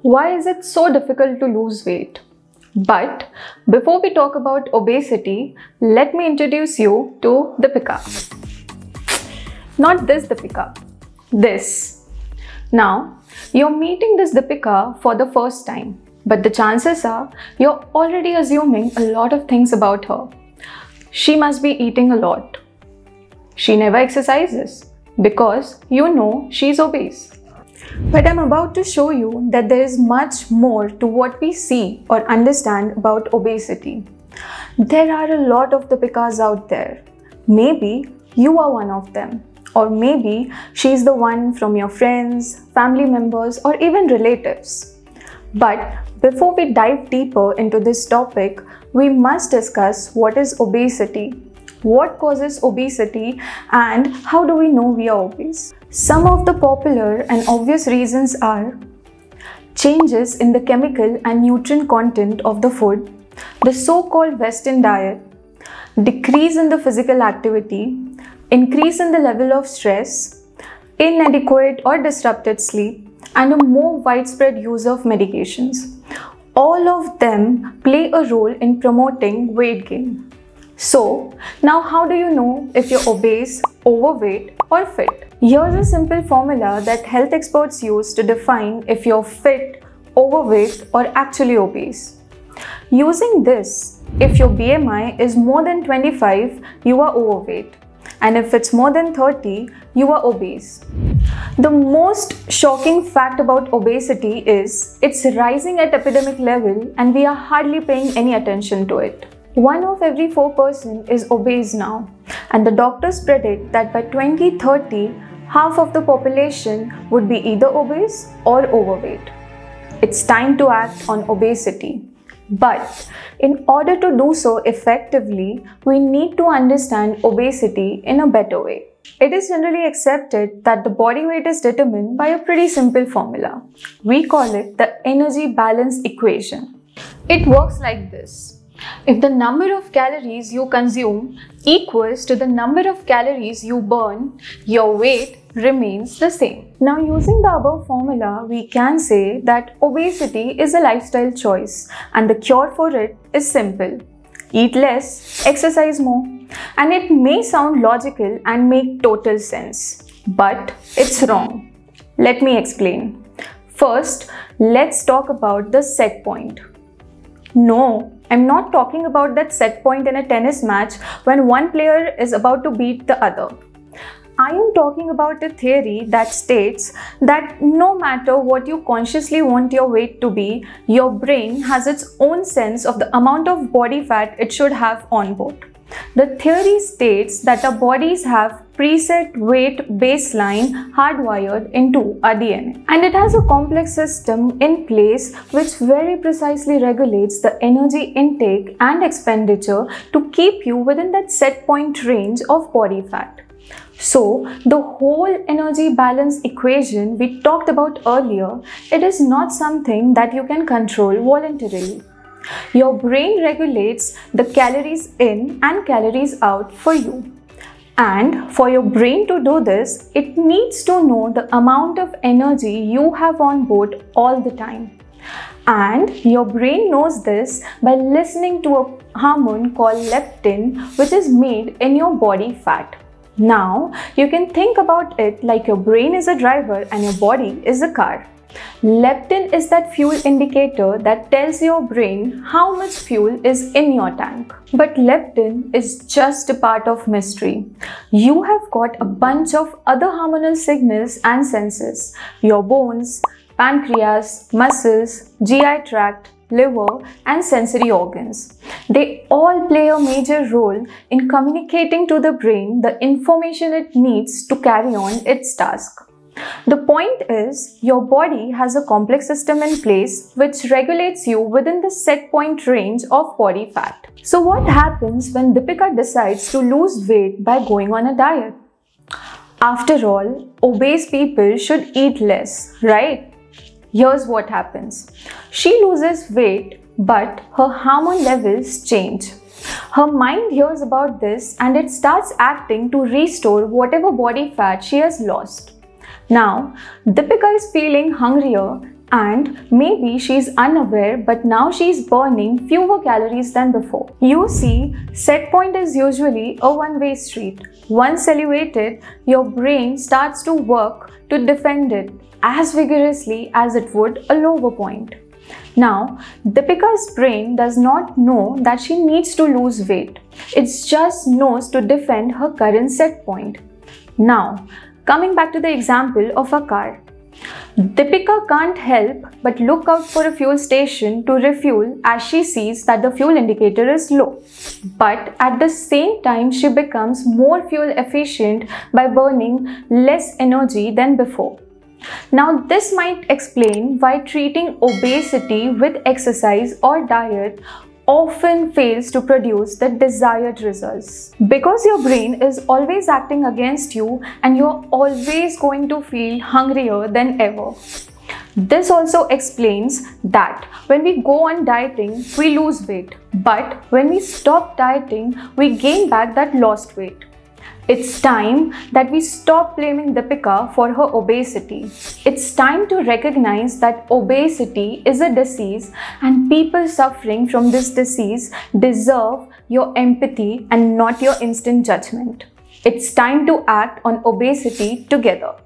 Why is it so difficult to lose weight? But before we talk about obesity, let me introduce you to Deepika. Not this Deepika, this. Now, you're meeting this Deepika for the first time, but the chances are you're already assuming a lot of things about her. She must be eating a lot. She never exercises because you know she's obese. But I'm about to show you that there is much more to what we see or understand about obesity. There are a lot of Deepikas out there. Maybe you are one of them. Or maybe she's the one from your friends, family members, or even relatives. But before we dive deeper into this topic, we must discuss what is obesity, what causes obesity, and how do we know we are obese. Some of the popular and obvious reasons are changes in the chemical and nutrient content of the food, the so-called Western diet, decrease in the physical activity, increase in the level of stress, inadequate or disrupted sleep, and a more widespread use of medications. All of them play a role in promoting weight gain. So, now how do you know if you're obese, overweight, or fit? Here's a simple formula that health experts use to define if you're fit, overweight, or actually obese. Using this, if your BMI is more than 25, you are overweight. And if it's more than 30, you are obese. The most shocking fact about obesity is it's rising at epidemic level and we are hardly paying any attention to it. 1 of every 4 persons is obese now, and the doctors predict that by 2030, half of the population would be either obese or overweight. It's time to act on obesity. But in order to do so effectively, we need to understand obesity in a better way. It is generally accepted that the body weight is determined by a pretty simple formula. We call it the energy balance equation. It works like this. If the number of calories you consume equals to the number of calories you burn, your weight remains the same. Now, using the above formula, we can say that obesity is a lifestyle choice and the cure for it is simple. Eat less, exercise more. And it may sound logical and make total sense, but it's wrong. Let me explain. First, let's talk about the set point. No, I'm not talking about that set point in a tennis match when one player is about to beat the other. I am talking about a theory that states that no matter what you consciously want your weight to be, your brain has its own sense of the amount of body fat it should have on board. The theory states that our bodies have preset weight baseline hardwired into our DNA, and it has a complex system in place which very precisely regulates the energy intake and expenditure to keep you within that set point range of body fat. So, the whole energy balance equation we talked about earlier, it is not something that you can control voluntarily. Your brain regulates the calories in and calories out for you. And for your brain to do this, it needs to know the amount of energy you have on board all the time. And your brain knows this by listening to a hormone called leptin, which is made in your body fat. Now, you can think about it like your brain is a driver and your body is a car. Leptin is that fuel indicator that tells your brain how much fuel is in your tank. But leptin is just a part of mystery. You have got a bunch of other hormonal signals and senses. Your bones, pancreas, muscles, GI tract, liver, and sensory organs. They all play a major role in communicating to the brain the information it needs to carry on its task. The point is, your body has a complex system in place which regulates you within the set point range of body fat. So what happens when Deepika decides to lose weight by going on a diet? After all, obese people should eat less, right? Here's what happens. She loses weight, but her hormone levels change. Her mind hears about this and it starts acting to restore whatever body fat she has lost. Now, Deepika is feeling hungrier And maybe she's unaware, but now she's burning fewer calories than before. You see, set point is usually a one-way street. Once elevated, your brain starts to work to defend it as vigorously as it would a lower point. Now, Deepika's brain does not know that she needs to lose weight. It just knows to defend her current set point. Now, coming back to the example of a car. Deepika can't help but look out for a fuel station to refuel as she sees that the fuel indicator is low. But at the same time, she becomes more fuel efficient by burning less energy than before. Now, this might explain why treating obesity with exercise or diet often fails to produce the desired results. Because your brain is always acting against you and you're always going to feel hungrier than ever. This also explains that when we go on dieting, we lose weight. But when we stop dieting, we gain back that lost weight. It's time that we stop blaming Deepika for her obesity. It's time to recognize that obesity is a disease and people suffering from this disease deserve your empathy and not your instant judgment. It's time to act on obesity together.